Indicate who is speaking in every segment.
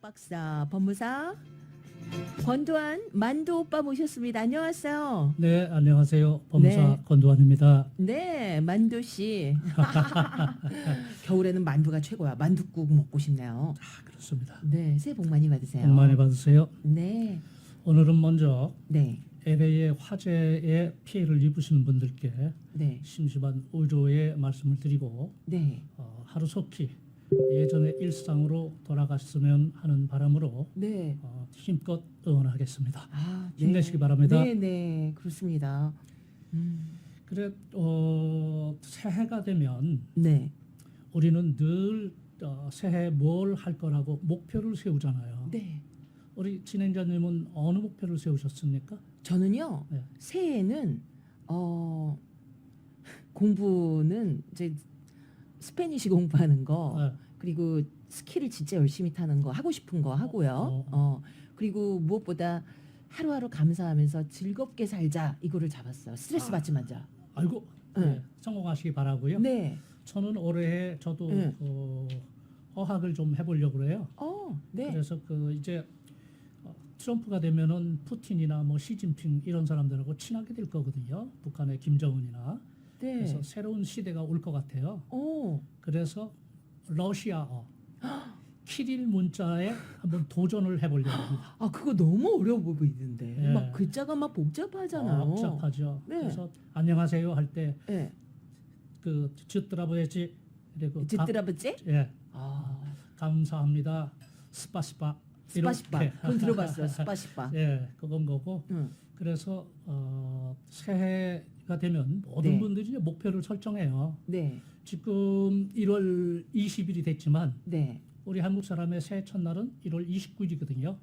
Speaker 1: 박사 법무사 권도환 만두 오빠 모셨습니다. 안녕하세요.
Speaker 2: 네, 안녕하세요. 법무사
Speaker 1: 네.
Speaker 2: 권도환입니다.
Speaker 1: 네, 만두 씨. 겨울에는 만두가 최고야. 만두국 먹고 싶네요.
Speaker 2: 그렇습니다.
Speaker 1: 네, 새해 복 많이 받으세요.
Speaker 2: 복 많이 받으세요.
Speaker 1: 네,
Speaker 2: 오늘은 먼저
Speaker 1: 네,
Speaker 2: LA의 화재에 피해를 입으신 분들께
Speaker 1: 네,
Speaker 2: 심심한 위로의 말씀을 드리고
Speaker 1: 네,
Speaker 2: 하루속히 예전의 일상으로 돌아갔으면 하는 바람으로
Speaker 1: 네.
Speaker 2: 힘껏 응원하겠습니다.
Speaker 1: 아,
Speaker 2: 힘내시기 바랍니다.
Speaker 1: 네, 네, 그렇습니다.
Speaker 2: 그래 새해가 되면
Speaker 1: 네,
Speaker 2: 우리는 늘 새해 뭘 할 거라고 목표를 세우잖아요.
Speaker 1: 네.
Speaker 2: 우리 진행자님은 어느 목표를 세우셨습니까?
Speaker 1: 저는요.
Speaker 2: 네.
Speaker 1: 새해에는 공부는 이제 스페니시 공부하는 거
Speaker 2: 네.
Speaker 1: 그리고 스키를 진짜 열심히 타는 거 하고 싶은 거 하고요. 그리고 무엇보다 하루하루 감사하면서 즐겁게 살자 이거를 잡았어요. 스트레스 받지 말자.
Speaker 2: 아이고
Speaker 1: 네.
Speaker 2: 네, 성공하시기 바라고요.
Speaker 1: 네.
Speaker 2: 저는 올해 저도
Speaker 1: 네.
Speaker 2: 어학을 좀 해보려고 그래요.
Speaker 1: 네.
Speaker 2: 그래서 이제 트럼프가 되면은 푸틴이나 뭐 시진핑 이런 사람들하고 친하게 될 거거든요. 북한의 김정은이나.
Speaker 1: 네.
Speaker 2: 그래서 새로운 시대가 올 것 같아요. 그래서 러시아어 키릴 문자에 한번 도전을 해보려고 합니다.
Speaker 1: 아, 그거 너무 어려워 보이던데.
Speaker 2: 네.
Speaker 1: 막 글자가 막 복잡하잖아요.
Speaker 2: 복잡하죠.
Speaker 1: 네.
Speaker 2: 그래서 안녕하세요 할 때
Speaker 1: 네.
Speaker 2: 즈드라브에지 그리고
Speaker 1: 짓드라브지?
Speaker 2: 예.
Speaker 1: 아,
Speaker 2: 감사합니다. 스파시바.
Speaker 1: 스파시바.
Speaker 2: 이렇게.
Speaker 1: 그건 들어봤어요. 스파시바.
Speaker 2: 예, 그건 거고.
Speaker 1: 응.
Speaker 2: 그래서 새해가 되면 모든
Speaker 1: 네.
Speaker 2: 분들이 이제 목표를 설정해요.
Speaker 1: 네.
Speaker 2: 지금 1월 20일이 됐지만
Speaker 1: 네.
Speaker 2: 우리 한국 사람의 새해 첫날은 1월 29일이거든요.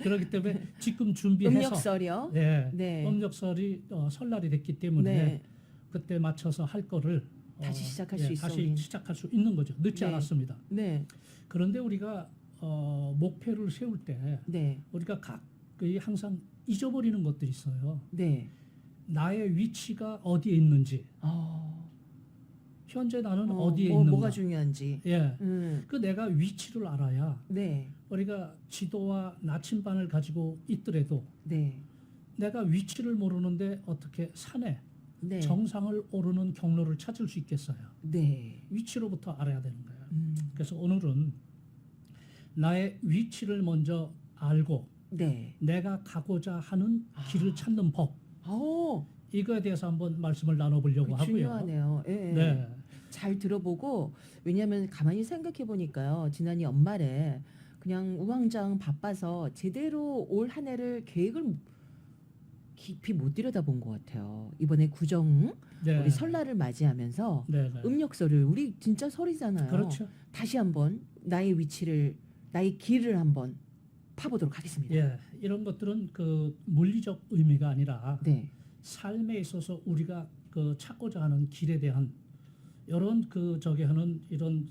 Speaker 2: 그렇기 때문에 지금 준비해서
Speaker 1: 음력설이요?
Speaker 2: 예,
Speaker 1: 네.
Speaker 2: 음력설이 설날이 됐기 때문에
Speaker 1: 네.
Speaker 2: 그때 맞춰서 할 거를
Speaker 1: 다시 시작할 수 있어,
Speaker 2: 다시
Speaker 1: 우린.
Speaker 2: 시작할 수 있는 거죠. 늦지
Speaker 1: 네.
Speaker 2: 않았습니다.
Speaker 1: 네.
Speaker 2: 그런데 우리가 목표를 세울 때
Speaker 1: 네.
Speaker 2: 우리가 가까이 항상 잊어버리는 것들이 있어요.
Speaker 1: 네.
Speaker 2: 나의 위치가 어디에 있는지, 현재 나는 어디에 있는가.
Speaker 1: 뭐가 중요한지.
Speaker 2: 예, 그 내가 위치를 알아야
Speaker 1: 네.
Speaker 2: 우리가 지도와 나침반을 가지고 있더라도
Speaker 1: 네.
Speaker 2: 내가 위치를 모르는데 어떻게 산에
Speaker 1: 네.
Speaker 2: 정상을 오르는 경로를 찾을 수 있겠어요.
Speaker 1: 네.
Speaker 2: 위치로부터 알아야 되는 거예요. 그래서 오늘은 나의 위치를 먼저 알고
Speaker 1: 네.
Speaker 2: 내가 가고자 하는 길을 찾는 법, 이거에 대해서 한번 말씀을 나눠보려고 하고요.
Speaker 1: 중요하네요. 예.
Speaker 2: 네.
Speaker 1: 잘 들어보고, 왜냐하면 가만히 생각해 보니까요. 지난 연말에 그냥 우왕좌왕 바빠서 제대로 올 한 해를 계획을 깊이 못 들여다본 것 같아요. 이번에 구정
Speaker 2: 네.
Speaker 1: 우리 설날을 맞이하면서
Speaker 2: 네, 네.
Speaker 1: 음력설을 우리 진짜 설이잖아요.
Speaker 2: 그렇죠.
Speaker 1: 다시 한번 나의 위치를 나의 길을 한번 파보도록 하겠습니다.
Speaker 2: 예, 이런 것들은 물리적 의미가 아니라
Speaker 1: 네.
Speaker 2: 삶에 있어서 우리가 찾고자 하는 길에 대한 이런 하는 이런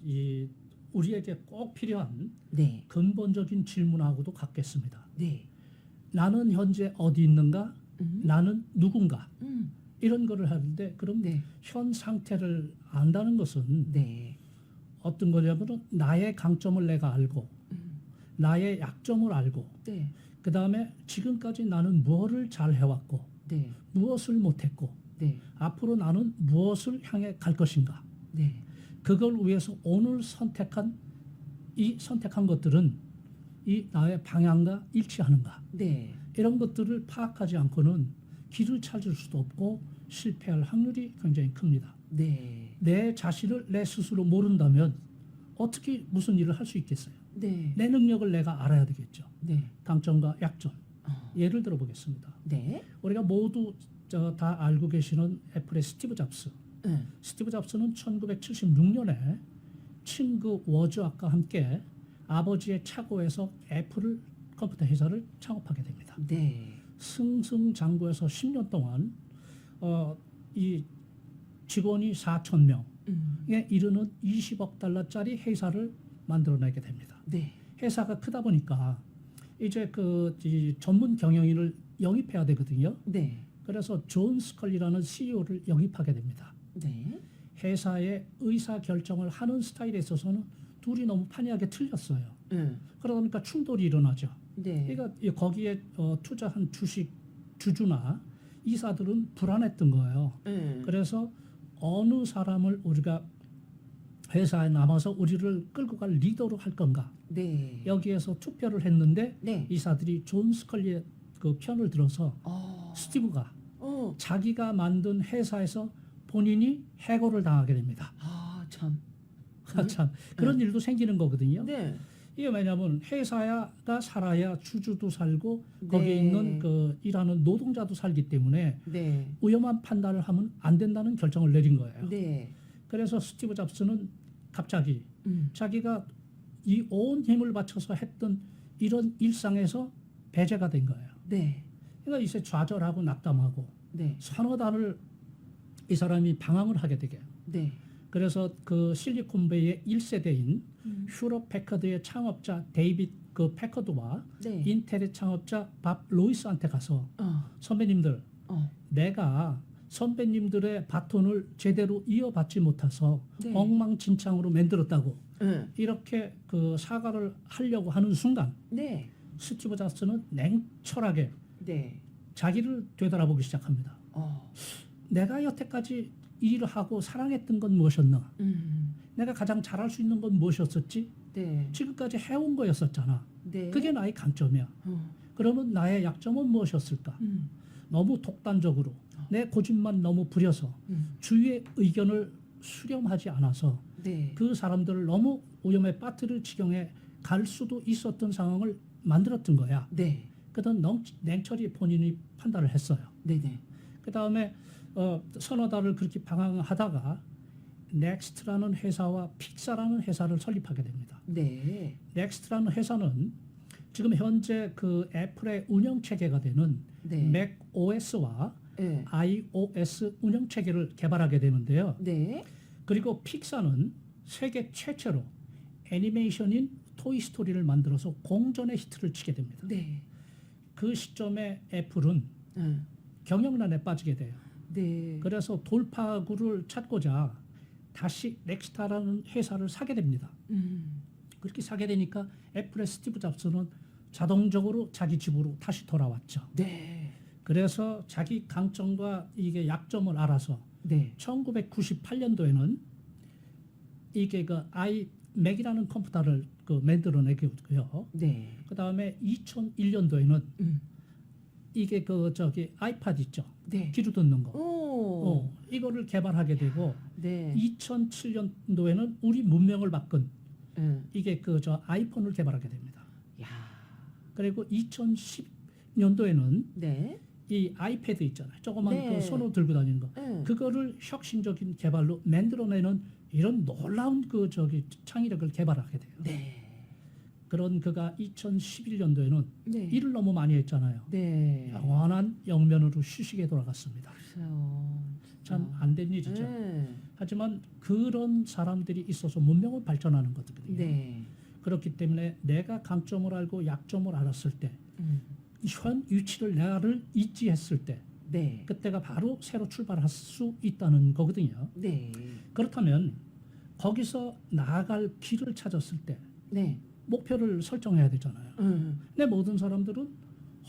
Speaker 2: 우리에게 꼭 필요한
Speaker 1: 네.
Speaker 2: 근본적인 질문하고도 같겠습니다.
Speaker 1: 네.
Speaker 2: 나는 현재 어디 있는가? 나는 누군가?
Speaker 1: 음.
Speaker 2: 이런 거를 하는데 그럼
Speaker 1: 네.
Speaker 2: 현 상태를 안다는 것은
Speaker 1: 네.
Speaker 2: 어떤 거냐면 나의 강점을 내가 알고 나의 약점을 알고
Speaker 1: 네.
Speaker 2: 그 다음에 지금까지 나는 무엇을 잘 해왔고
Speaker 1: 네.
Speaker 2: 무엇을 못했고
Speaker 1: 네.
Speaker 2: 앞으로 나는 무엇을 향해 갈 것인가
Speaker 1: 네.
Speaker 2: 그걸 위해서 오늘 선택한 것들은 이 나의 방향과 일치하는가
Speaker 1: 네.
Speaker 2: 이런 것들을 파악하지 않고는 길을 찾을 수도 없고 실패할 확률이 굉장히 큽니다.
Speaker 1: 네.
Speaker 2: 내 자신을 내 스스로 모른다면 어떻게 무슨 일을 할 수 있겠어요?
Speaker 1: 네.
Speaker 2: 내 능력을 내가 알아야 되겠죠.
Speaker 1: 네.
Speaker 2: 강점과 약점. 예를 들어 보겠습니다.
Speaker 1: 네.
Speaker 2: 우리가 모두 다 알고 계시는 애플의 스티브 잡스.
Speaker 1: 네.
Speaker 2: 스티브 잡스는 1976년에 친구 워즈악과 함께 아버지의 차고에서 애플 컴퓨터 회사를 창업하게 됩니다.
Speaker 1: 네.
Speaker 2: 승승장구해서 10년 동안 이 직원이 4,000명에 이르는 20억 달러짜리 회사를 만들어내게 됩니다.
Speaker 1: 네.
Speaker 2: 회사가 크다 보니까 이제 이 전문 경영인을 영입해야 되거든요.
Speaker 1: 네.
Speaker 2: 그래서 존 스컬리라는 CEO를 영입하게 됩니다.
Speaker 1: 네.
Speaker 2: 회사의 의사 결정을 하는 스타일에 있어서는 둘이 너무 판이하게 틀렸어요.
Speaker 1: 네.
Speaker 2: 그러다 보니까 충돌이 일어나죠.
Speaker 1: 네.
Speaker 2: 그러니까 거기에 투자한 주주나 이사들은 불안했던 거예요.
Speaker 1: 네.
Speaker 2: 그래서 어느 사람을 우리가 회사에 남아서 우리를 끌고 갈 리더로 할 건가
Speaker 1: 네.
Speaker 2: 여기에서 투표를 했는데
Speaker 1: 네.
Speaker 2: 이사들이 존 스컬리의 그 편을 들어서 스티브가 자기가 만든 회사에서 본인이 해고를 당하게 됩니다.
Speaker 1: 참.
Speaker 2: 참 그런 일도 생기는 거거든요.
Speaker 1: 네.
Speaker 2: 이게 왜냐하면 회사가 살아야 주주도 살고 거기에
Speaker 1: 네.
Speaker 2: 있는 그 일하는 노동자도 살기 때문에
Speaker 1: 네.
Speaker 2: 위험한 판단을 하면 안 된다는 결정을 내린 거예요.
Speaker 1: 네.
Speaker 2: 그래서 스티브 잡스는 갑자기
Speaker 1: 음.
Speaker 2: 자기가 이 온 힘을 바쳐서 했던 이런 일상에서 배제가 된 거예요.
Speaker 1: 네.
Speaker 2: 그러니까 이제 좌절하고 낙담하고
Speaker 1: 네.
Speaker 2: 서너 달을 이 사람이 방황을 하게 되게.
Speaker 1: 네.
Speaker 2: 그래서 그 실리콘베이의 1세대인 휴럽 패커드의 창업자 데이빗 그 패커드와
Speaker 1: 네.
Speaker 2: 인텔의 창업자 밥 로이스한테 가서
Speaker 1: 어.
Speaker 2: 선배님들
Speaker 1: 어.
Speaker 2: 내가 선배님들의 바톤을 제대로 이어받지 못해서
Speaker 1: 네.
Speaker 2: 엉망진창으로 만들었다고
Speaker 1: 네.
Speaker 2: 이렇게 그 사과를 하려고 하는 순간
Speaker 1: 네.
Speaker 2: 스티브 잡스는 냉철하게
Speaker 1: 네.
Speaker 2: 자기를 되돌아보기 시작합니다. 내가 여태까지 일을 하고 사랑했던 건 무엇이었나? 내가 가장 잘할 수 있는 건 무엇이었었지?
Speaker 1: 네.
Speaker 2: 지금까지 해온 거였었잖아.
Speaker 1: 네.
Speaker 2: 그게 나의 강점이야. 그러면 나의 약점은 무엇이었을까? 너무 독단적으로 내 고집만 너무 부려서 주위의 의견을 수렴하지 않아서
Speaker 1: 네.
Speaker 2: 그 사람들을 너무 오염에 빠뜨릴 지경에 갈 수도 있었던 상황을 만들었던 거야.
Speaker 1: 네.
Speaker 2: 그던 냉철히 본인이 판단을 했어요.
Speaker 1: 네네.
Speaker 2: 그 다음에 서너 달을 그렇게 방황하다가 넥스트라는 회사와 픽사라는 회사를 설립하게 됩니다.
Speaker 1: 네.
Speaker 2: 넥스트라는 회사는 지금 현재 그 애플의 운영 체계가 되는
Speaker 1: 네.
Speaker 2: 맥 OS와
Speaker 1: 네.
Speaker 2: iOS 운영 체계를 개발하게 되는데요.
Speaker 1: 네.
Speaker 2: 그리고 픽사는 세계 최초로 애니메이션인 토이스토리를 만들어서 공전의 히트를 치게 됩니다.
Speaker 1: 네.
Speaker 2: 그 시점에 애플은 경영난에 빠지게 돼요.
Speaker 1: 네.
Speaker 2: 그래서 돌파구를 찾고자 다시 넥스타라는 회사를 사게 됩니다. 그렇게 사게 되니까 애플의 스티브 잡스는 자동적으로 자기 집으로 다시 돌아왔죠.
Speaker 1: 네.
Speaker 2: 그래서 자기 강점과 이게 약점을 알아서
Speaker 1: 네.
Speaker 2: 1998년도에는 이게 그 아이맥이라는 컴퓨터를 그 만들어내고요.
Speaker 1: 네.
Speaker 2: 그 다음에 2001년도에는
Speaker 1: 음.
Speaker 2: 이게 그 저기 아이팟 있죠.
Speaker 1: 네.
Speaker 2: 귀로 듣는 거.
Speaker 1: 오.
Speaker 2: 이거를 개발하게 되고
Speaker 1: 네.
Speaker 2: 2007년도에는 우리 문명을 바꾼 이게 그 저 아이폰을 개발하게 됩니다.
Speaker 1: 야.
Speaker 2: 그리고 2010년도에는
Speaker 1: 네.
Speaker 2: 이 아이패드 있잖아요. 조그만
Speaker 1: 네.
Speaker 2: 그 손으로 들고 다니는 거.
Speaker 1: 네.
Speaker 2: 그거를 혁신적인 개발로 만들어내는 이런 놀라운 그 저기 창의력을 개발하게 돼요.
Speaker 1: 네.
Speaker 2: 그런 그가 2011년도에는
Speaker 1: 네.
Speaker 2: 일을 너무 많이 했잖아요.
Speaker 1: 네.
Speaker 2: 영원한 영면으로 휴식에 돌아갔습니다.
Speaker 1: 그래요.
Speaker 2: 참 안 된 일이죠.
Speaker 1: 네.
Speaker 2: 하지만 그런 사람들이 있어서 문명은 발전하는 거거든요.
Speaker 1: 네.
Speaker 2: 그렇기 때문에 내가 강점을 알고 약점을 알았을 때, 현 위치를 나를 인지했을 때,
Speaker 1: 네.
Speaker 2: 그때가 바로 새로 출발할 수 있다는 거거든요.
Speaker 1: 네.
Speaker 2: 그렇다면 거기서 나아갈 길을 찾았을 때
Speaker 1: 네.
Speaker 2: 목표를 설정해야 되잖아요. 근데 모든 사람들은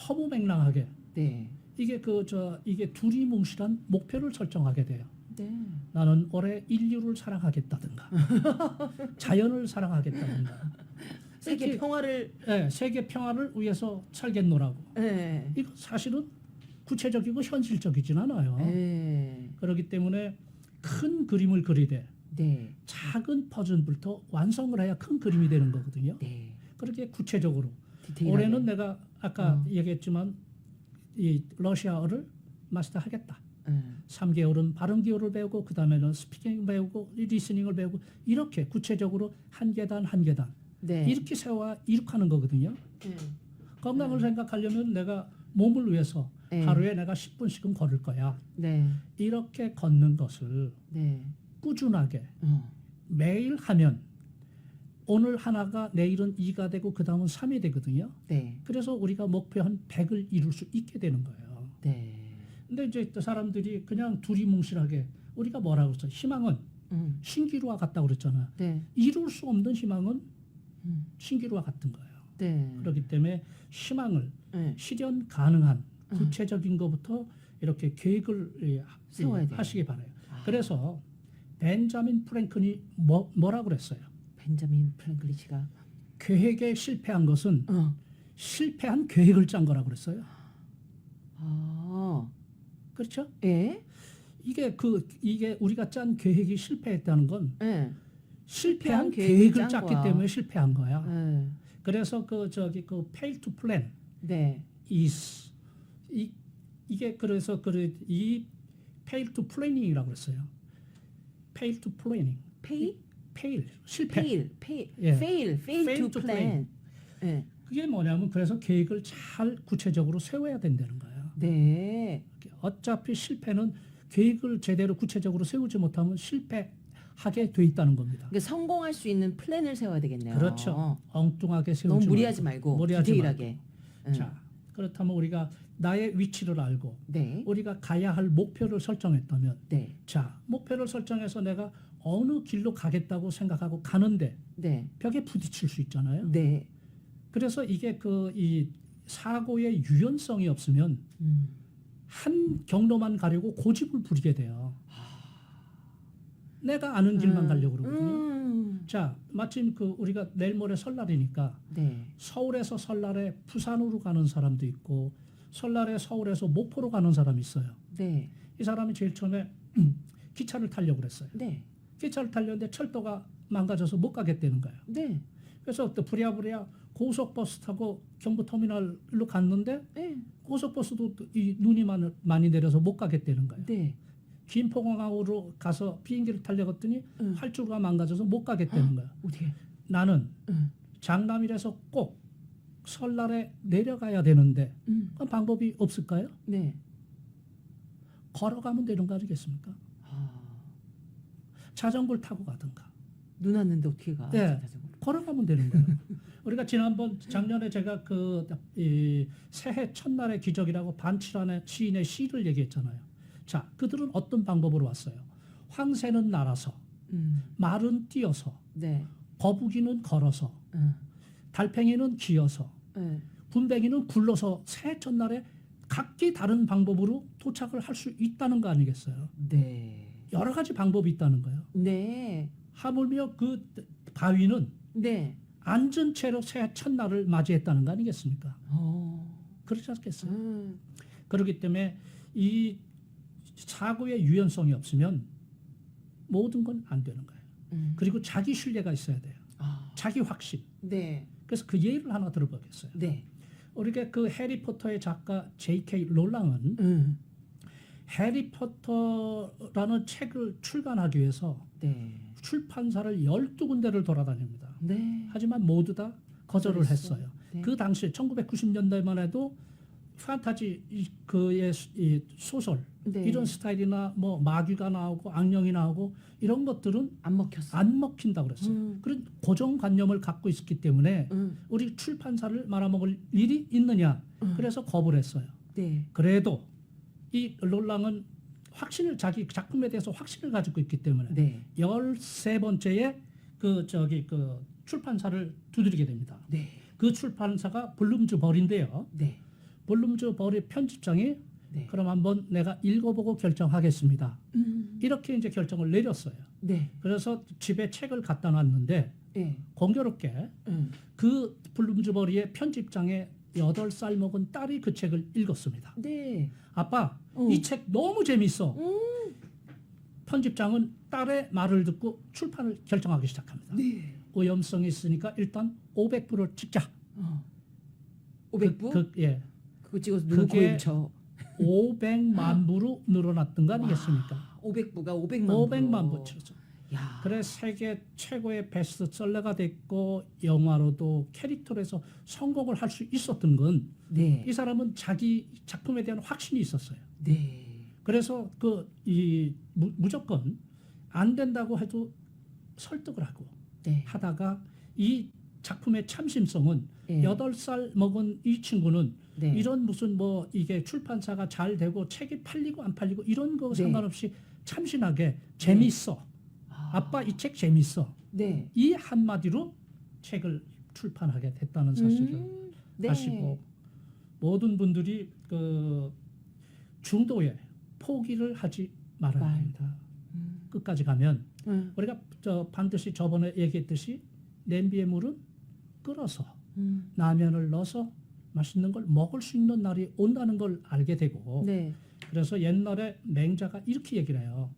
Speaker 2: 허무맹랑하게
Speaker 1: 네.
Speaker 2: 이게 두리뭉실한 목표를 설정하게 돼요.
Speaker 1: 네.
Speaker 2: 나는 올해 인류를 사랑하겠다든가 자연을 사랑하겠다든가
Speaker 1: 세계
Speaker 2: 이렇게,
Speaker 1: 평화를
Speaker 2: 세계 평화를 위해서 살겠노라고.
Speaker 1: 네.
Speaker 2: 이거 사실은 구체적이고 현실적이진 않아요.
Speaker 1: 네.
Speaker 2: 그렇기 때문에 큰 그림을 그리되
Speaker 1: 네.
Speaker 2: 작은 퍼즐부터 완성을 해야 큰 그림이 되는 거거든요.
Speaker 1: 네.
Speaker 2: 그렇게 구체적으로
Speaker 1: 디테일하게.
Speaker 2: 올해는 내가 아까 얘기했지만 이 러시아어를 마스터하겠다. 3개월은 발음 기호를 배우고 그 다음에는 스피킹 배우고 리스닝을 배우고 이렇게 구체적으로 한 계단 한 계단
Speaker 1: 네.
Speaker 2: 이렇게 세워 이룩하는 거거든요. 건강을 생각하려면 내가 몸을 위해서
Speaker 1: 네.
Speaker 2: 하루에 내가 10분씩은 걸을 거야.
Speaker 1: 네.
Speaker 2: 이렇게 걷는 것을
Speaker 1: 네.
Speaker 2: 꾸준하게 매일 하면 오늘 하나가 내일은 2가 되고 그 다음은 3이 되거든요.
Speaker 1: 네.
Speaker 2: 그래서 우리가 목표 한 100을 이룰 수 있게 되는 거예요.
Speaker 1: 네.
Speaker 2: 근데 이제 또 사람들이 그냥 두리뭉실하게 우리가 뭐라고 써 희망은 신기루와 같다고 그랬잖아요.
Speaker 1: 네.
Speaker 2: 이룰 수 없는 희망은
Speaker 1: 음.
Speaker 2: 신기루와 같은 거예요.
Speaker 1: 네.
Speaker 2: 그렇기 때문에 희망을
Speaker 1: 네.
Speaker 2: 실현 가능한 구체적인 것부터 이렇게 계획을
Speaker 1: 세워야 돼요.
Speaker 2: 하시기 바라요.
Speaker 1: 아.
Speaker 2: 그래서 벤자민 프랭클이 뭐라고 그랬어요?
Speaker 1: 벤자민 프랭클리치가
Speaker 2: 계획에 실패한 것은
Speaker 1: 어.
Speaker 2: 실패한 계획을 짠 거라고 그랬어요.
Speaker 1: 아.
Speaker 2: 그렇죠?
Speaker 1: 예?
Speaker 2: 이게 우리가 짠 계획이 실패했다는 건
Speaker 1: 예.
Speaker 2: 실패한
Speaker 1: 계획을
Speaker 2: 계획을
Speaker 1: 짠
Speaker 2: 짰기
Speaker 1: 거야.
Speaker 2: 때문에 실패한 거야.
Speaker 1: 예.
Speaker 2: 그래서 fail to plan
Speaker 1: 네.
Speaker 2: is 이게 그래서 이 fail to planning이라고 그랬어요. fail to planning. fail 실패.
Speaker 1: fail
Speaker 2: 예.
Speaker 1: fail to plan. 예.
Speaker 2: 그게 뭐냐면 그래서 계획을 잘 구체적으로 세워야 된다는 거예요.
Speaker 1: 네.
Speaker 2: 어차피 실패는 계획을 제대로 구체적으로 세우지 못하면 실패하게 돼 있다는 겁니다.
Speaker 1: 그러니까 성공할 수 있는 플랜을 세워야 되겠네요.
Speaker 2: 그렇죠. 엉뚱하게 세우지
Speaker 1: 너무 무리하지 말고
Speaker 2: 무리하지
Speaker 1: 디테일하게.
Speaker 2: 말고. 자, 그렇다면 우리가 나의 위치를 알고
Speaker 1: 네.
Speaker 2: 우리가 가야 할 목표를 설정했다면
Speaker 1: 네.
Speaker 2: 자, 목표를 설정해서 내가 어느 길로 가겠다고 생각하고 가는데
Speaker 1: 네.
Speaker 2: 벽에 부딪힐 수 있잖아요.
Speaker 1: 네.
Speaker 2: 그래서 이게 이 사고의 유연성이 없으면 한 경로만 가려고 고집을 부리게 돼요. 내가 아는 길만 가려고 그러거든요. 자, 마침 우리가 내일 모레 설날이니까
Speaker 1: 네.
Speaker 2: 서울에서 설날에 부산으로 가는 사람도 있고 설날에 서울에서 목포로 가는 사람이 있어요.
Speaker 1: 네.
Speaker 2: 이 사람이 제일 처음에 기차를 타려고 그랬어요.
Speaker 1: 네.
Speaker 2: 기차를 타려는데 철도가 망가져서 못 가겠다는 거예요.
Speaker 1: 네.
Speaker 2: 그래서 또 부랴부랴 고속버스 타고 경부터미널로 갔는데
Speaker 1: 네.
Speaker 2: 고속버스도 이 눈이 많이 내려서 못 가겠다는 거예요.
Speaker 1: 네.
Speaker 2: 김포공항으로 가서 비행기를 타려고 했더니 활주로가 망가져서 못 가겠다는 거예요.
Speaker 1: 어떻게?
Speaker 2: 나는 장남일에서 꼭 설날에 내려가야 되는데 그 방법이 없을까요?
Speaker 1: 네.
Speaker 2: 걸어가면 되는 거 아니겠습니까? 자전거를 타고 가든가.
Speaker 1: 눈 왔는데 어떻게 가?
Speaker 2: 네.
Speaker 1: 자전거로.
Speaker 2: 걸어가면 되는 거예요. 우리가 작년에 제가 이 새해 첫날의 기적이라고 반치란의 시인의 시를 얘기했잖아요. 자, 그들은 어떤 방법으로 왔어요? 황새는 날아서, 말은 뛰어서,
Speaker 1: 네.
Speaker 2: 거북이는 걸어서, 달팽이는 기어서,
Speaker 1: 네.
Speaker 2: 군뱅이는 굴러서 새해 첫날에 각기 다른 방법으로 도착을 할 수 있다는 거 아니겠어요?
Speaker 1: 네.
Speaker 2: 여러 가지 방법이 있다는 거예요.
Speaker 1: 네.
Speaker 2: 하물며 그 바위는
Speaker 1: 네.
Speaker 2: 앉은 채로 새해 첫날을 맞이했다는 거 아니겠습니까?
Speaker 1: 어.
Speaker 2: 그렇지 않겠어요? 그렇기 때문에 이 사고의 유연성이 없으면 모든 건 안 되는 거예요. 그리고 자기 신뢰가 있어야 돼요. 자기 확신.
Speaker 1: 네.
Speaker 2: 그래서 그 예를 하나 들어보겠어요.
Speaker 1: 네.
Speaker 2: 우리가 해리포터의 작가 J.K. 롤랑은 해리포터라는 책을 출간하기 위해서
Speaker 1: 네.
Speaker 2: 출판사를 12군데를 돌아다닙니다.
Speaker 1: 네.
Speaker 2: 하지만 모두 다 거절을
Speaker 1: 거절했어.
Speaker 2: 했어요.
Speaker 1: 네.
Speaker 2: 그 당시에 1990년대만 해도 판타지 그의 소설
Speaker 1: 네.
Speaker 2: 이런 스타일이나 뭐 마귀가 나오고 악령이 나오고 이런 것들은
Speaker 1: 안 먹혔어.
Speaker 2: 안 먹힌다고 그랬어요. 그런 고정관념을 갖고 있었기 때문에 우리 출판사를 말아먹을 일이 있느냐. 그래서 거부를 했어요.
Speaker 1: 네.
Speaker 2: 그래도 이 롤랑은 자기 작품에 대해서 확신을 가지고 있기 때문에
Speaker 1: 네.
Speaker 2: 13번째에 그 출판사를 두드리게 됩니다.
Speaker 1: 네.
Speaker 2: 그 출판사가 블룸즈 벌인데요.
Speaker 1: 네.
Speaker 2: 블룸즈 벌의 편집장이
Speaker 1: 네.
Speaker 2: 그럼 한번 내가 읽어보고 결정하겠습니다. 이렇게 이제 결정을 내렸어요.
Speaker 1: 네.
Speaker 2: 그래서 집에 책을 갖다 놨는데
Speaker 1: 네.
Speaker 2: 공교롭게 그 블룸즈 벌의 편집장의 8살 먹은 딸이 그 책을 읽었습니다.
Speaker 1: 네.
Speaker 2: 아빠, 이 책 너무 재밌어. 편집장은 딸의 말을 듣고 출판을 결정하기 시작합니다.
Speaker 1: 네.
Speaker 2: 오염성이 있으니까 일단 500부를 찍자.
Speaker 1: 500부?
Speaker 2: 예.
Speaker 1: 그거 찍어서 눈
Speaker 2: 그게
Speaker 1: 코에 붙여.
Speaker 2: 500만 부로 늘어났던 거 아니겠습니까?
Speaker 1: 500부가 500만
Speaker 2: 500만 부 치죠.
Speaker 1: 야.
Speaker 2: 그래 세계 최고의 베스트셀러가 됐고 영화로도 캐릭터로서 성공을 할 수 있었던 건
Speaker 1: 네.
Speaker 2: 이 사람은 자기 작품에 대한 확신이 있었어요.
Speaker 1: 네.
Speaker 2: 그래서 무조건 안 된다고 해도 설득을 하고
Speaker 1: 네.
Speaker 2: 하다가 이 작품의 참신성은
Speaker 1: 네.
Speaker 2: 8살 먹은 이 친구는
Speaker 1: 네.
Speaker 2: 이런 무슨 이게 출판사가 잘 되고 책이 팔리고 안 팔리고 이런 거
Speaker 1: 네.
Speaker 2: 상관없이 참신하게 재밌어. 아빠 이 책 재밌어.
Speaker 1: 네.
Speaker 2: 이 한마디로 책을 출판하게 됐다는 사실을
Speaker 1: 네.
Speaker 2: 아시고 모든 분들이 그 중도에 포기를 하지 말아야 합니다. 끝까지 가면 우리가 반드시 저번에 얘기했듯이 냄비의 물은 끓어서 라면을 넣어서 맛있는 걸 먹을 수 있는 날이 온다는 걸 알게 되고
Speaker 1: 네.
Speaker 2: 그래서 옛날에 맹자가 이렇게 얘기를 해요.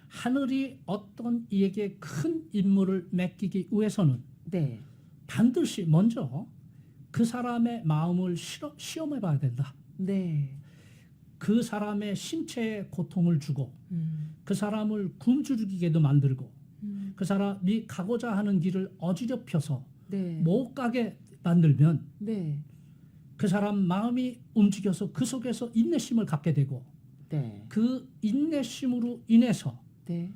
Speaker 2: 하늘이 어떤 이에게 큰 임무를 맡기기 위해서는
Speaker 1: 네.
Speaker 2: 반드시 먼저 그 사람의 마음을 시험해 봐야 된다.
Speaker 1: 네.
Speaker 2: 그 사람의 신체에 고통을 주고 그 사람을 굶주리게도 만들고 그 사람이 가고자 하는 길을 어지럽혀서
Speaker 1: 네.
Speaker 2: 못 가게 만들면
Speaker 1: 네.
Speaker 2: 그 사람 마음이 움직여서 그 속에서 인내심을 갖게 되고
Speaker 1: 네.
Speaker 2: 그 인내심으로 인해서
Speaker 1: 네.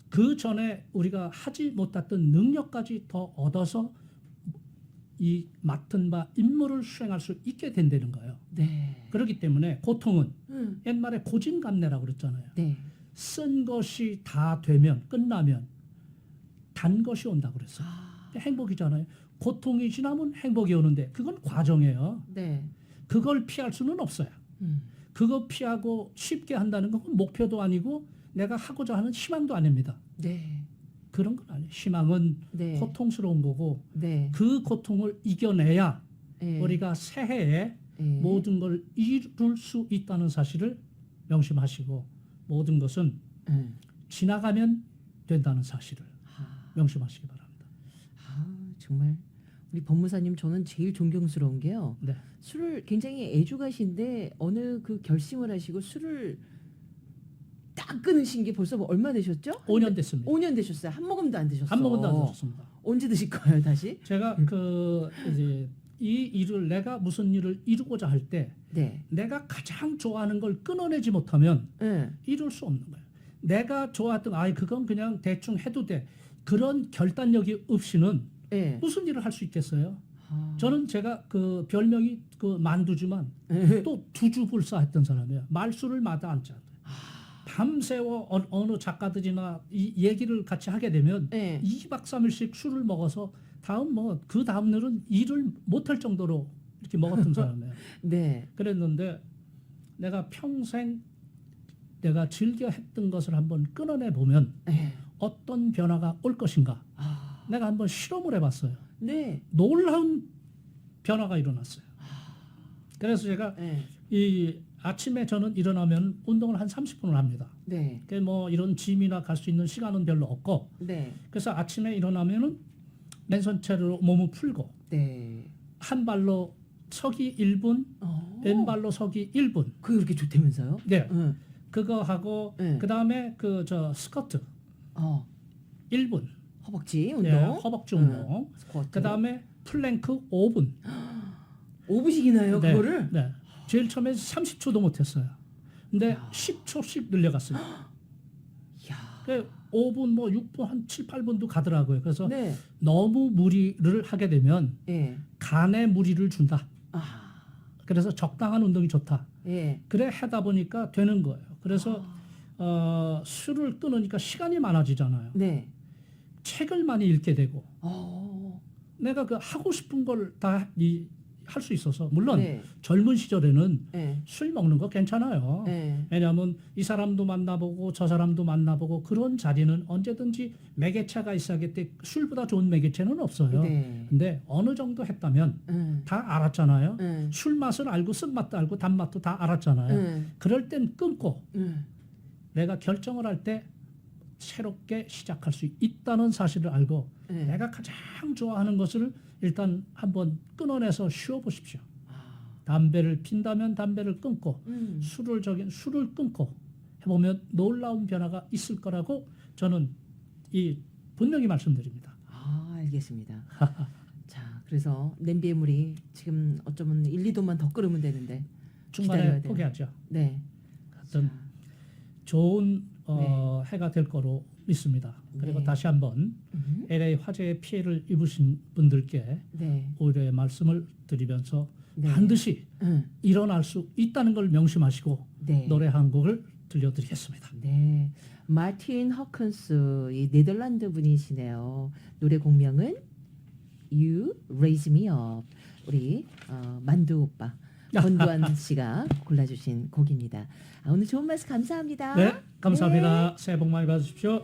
Speaker 2: 그 전에 우리가 하지 못했던 능력까지 더 얻어서 이 맡은 바 임무를 수행할 수 있게 된다는 거예요.
Speaker 1: 네.
Speaker 2: 그렇기 때문에 고통은 옛말에 고진감래라고 그랬잖아요.
Speaker 1: 네.
Speaker 2: 쓴 것이 다 되면 끝나면 단 것이 온다고 그랬어요. 행복이잖아요. 고통이 지나면 행복이 오는데 그건 과정이에요.
Speaker 1: 네.
Speaker 2: 그걸 피할 수는 없어요. 그거 피하고 쉽게 한다는 건 목표도 아니고 내가 하고자 하는 희망도 아닙니다.
Speaker 1: 네.
Speaker 2: 그런 건 아니에요. 희망은
Speaker 1: 네.
Speaker 2: 고통스러운 거고
Speaker 1: 네.
Speaker 2: 그 고통을 이겨내야
Speaker 1: 네.
Speaker 2: 우리가 새해에
Speaker 1: 네.
Speaker 2: 모든 걸 이룰 수 있다는 사실을 명심하시고 모든 것은 지나가면 된다는 사실을 명심하시기 바랍니다.
Speaker 1: 정말 우리 법무사님 저는 제일 존경스러운 게요.
Speaker 2: 네.
Speaker 1: 술을 굉장히 애주가신데 어느 그 결심을 하시고 술을 딱 끊으신 게 벌써 뭐 얼마 되셨죠?
Speaker 2: 5년 됐습니다.
Speaker 1: 5년 되셨어요. 한 모금도 안 드셨어요.
Speaker 2: 한 모금도 안 드셨습니다.
Speaker 1: 언제 드실 거예요, 다시?
Speaker 2: 제가 그 이제 이 일을 내가 무슨 일을 이루고자 할 때
Speaker 1: 네.
Speaker 2: 내가 가장 좋아하는 걸 끊어내지 못하면
Speaker 1: 네.
Speaker 2: 이룰 수 없는 거예요. 내가 좋아했던 그건 그냥 대충 해도 돼. 그런 결단력이 없이는
Speaker 1: 네.
Speaker 2: 무슨 일을 할 수 있겠어요? 저는 제가 그 별명이 그 만두지만 또 두주불사했던 사람이에요. 말수를 마다 앉지 않아요. 밤새워 어느 작가들이나 이 얘기를 같이 하게 되면
Speaker 1: 네.
Speaker 2: 2박 3일씩 술을 먹어서 그 다음 날은 일을 못할 정도로 이렇게 먹었던 사람이에요.
Speaker 1: 네.
Speaker 2: 그랬는데 내가 평생 내가 즐겨 했던 것을 한번 끊어내 보면
Speaker 1: 네.
Speaker 2: 어떤 변화가 올 것인가 내가 한번 실험을 해봤어요.
Speaker 1: 네.
Speaker 2: 놀라운 변화가 일어났어요. 그래서 제가
Speaker 1: 네.
Speaker 2: 이 아침에 저는 일어나면 운동을 한 30분을 합니다.
Speaker 1: 네.
Speaker 2: 그 뭐 이런 짐이나 갈 수 있는 시간은 별로 없고
Speaker 1: 네.
Speaker 2: 그래서 아침에 일어나면은 맨손 채로 몸을 풀고
Speaker 1: 네.
Speaker 2: 한 발로 서기 1분, 왼발로 서기 1분.
Speaker 1: 그게 그렇게 좋다면서요?
Speaker 2: 네.
Speaker 1: 응.
Speaker 2: 그거 하고
Speaker 1: 네.
Speaker 2: 그다음에 그 스쿼트 1분.
Speaker 1: 허벅지 운동.
Speaker 2: 네, 허벅지 운동.
Speaker 1: 스쿼트.
Speaker 2: 그다음에 플랭크 5분.
Speaker 1: 5분씩이나요,
Speaker 2: 네,
Speaker 1: 그거를?
Speaker 2: 네. 제일 처음에 30초도 못 했어요. 근데 10초씩 늘려갔어요. 그 5분 뭐 6분 한 7, 8분도 가더라고요. 그래서
Speaker 1: 네.
Speaker 2: 너무 무리를 하게 되면
Speaker 1: 예.
Speaker 2: 간에 무리를 준다. 그래서 적당한 운동이 좋다.
Speaker 1: 예.
Speaker 2: 그래 하다 보니까 되는 거예요. 그래서 술을 끊으니까 시간이 많아지잖아요.
Speaker 1: 네.
Speaker 2: 책을 많이 읽게 되고 내가 그 하고 싶은 걸 다 할 수 있어서 물론
Speaker 1: 네.
Speaker 2: 젊은 시절에는
Speaker 1: 네.
Speaker 2: 술 먹는 거 괜찮아요.
Speaker 1: 네.
Speaker 2: 왜냐하면 이 사람도 만나보고 저 사람도 만나보고 그런 자리는 언제든지 매개체가 있어야겠대. 술보다 좋은 매개체는 없어요.
Speaker 1: 네.
Speaker 2: 근데 어느 정도 했다면 다 알았잖아요. 술 맛을 알고 쓴맛도 알고 단맛도 다 알았잖아요. 그럴 땐 끊고 내가 결정을 할 때 새롭게 시작할 수 있다는 사실을 알고 내가 가장 좋아하는 것을 일단 한번 끊어내서 쉬어보십시오. 담배를 핀다면 담배를 끊고 술을 끊고 해보면 놀라운 변화가 있을 거라고 저는 분명히 말씀드립니다.
Speaker 1: 알겠습니다. 자, 그래서 냄비의 물이 지금 어쩌면 1, 2도만 더 끓으면 되는데
Speaker 2: 중간에 포기하죠.
Speaker 1: 네.
Speaker 2: 하여튼 좋은 해가 될 거로 믿습니다. 그리고
Speaker 1: 네.
Speaker 2: 다시 한번 LA 화재의 피해를 입으신 분들께
Speaker 1: 네.
Speaker 2: 오히려 말씀을 드리면서
Speaker 1: 네.
Speaker 2: 반드시 일어날 수 있다는 걸 명심하시고
Speaker 1: 네.
Speaker 2: 노래 한 곡을 들려드리겠습니다.
Speaker 1: 네, 마틴 허큰스 이 네덜란드 분이시네요. 노래 공명은 You Raise Me Up. 우리 만두 오빠 권두환 씨가 골라주신 곡입니다. 오늘 좋은 말씀 감사합니다.
Speaker 2: 네, 감사합니다. 새해 복 많이 받으십시오.